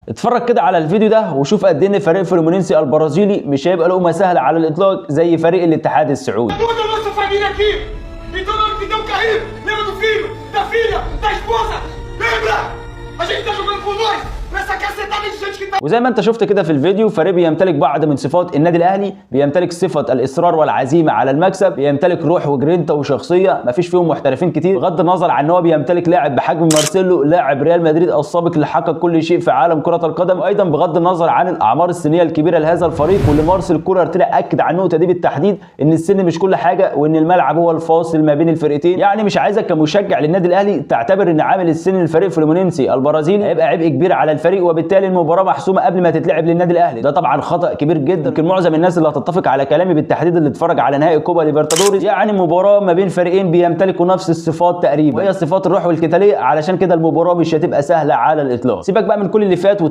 اتفرج كده على الفيديو ده وشوف قد ايه ان فريق فلومينينسي البرازيلي مش هيبقى لقمه سهله على الاطلاق زي فريق الاتحاد السعودي. وزي ما انت شفت كده في الفيديو، فريق بيمتلك بعض من صفات النادي الاهلي، بيمتلك صفه الاصرار والعزيمه على المكسب، بيمتلك روح وجرينتا وشخصيه مفيش فيهم محترفين كتير، بغض النظر عن ان هو بيمتلك لاعب بحجم مارسيلو لاعب ريال مدريد السابق اللي حقق كل شيء في عالم كره القدم، وايضا بغض النظر عن الاعمار السنيه الكبيره لهذا الفريق، واللي مارسيل كولر طلع اكد على النقطه دي بالتحديد ان السن مش كل حاجه وان الملعب هو الفاصل ما بين الفرقتين. يعني مش عايزك كمشجع للنادي الاهلي تعتبر ان عامل السن للفريق فلومينينسي البرازيلي هيبقى عبء كبير على الفريق وبالتالي المباراه محسومه قبل ما تتلعب للنادي الاهلي. ده طبعا خطا كبير جدا. يمكن معظم الناس اللي هتتفق على كلامي بالتحديد اللي اتفرج على نهائي كوبا ليبرتادوريس، يعني مباراه ما بين فريقين بيمتلكوا نفس الصفات تقريبا، وهي صفات الروح والقتاليه، علشان كده المباراه مش هتبقى سهله على الاطلاق. سيبك بقى من كل اللي فات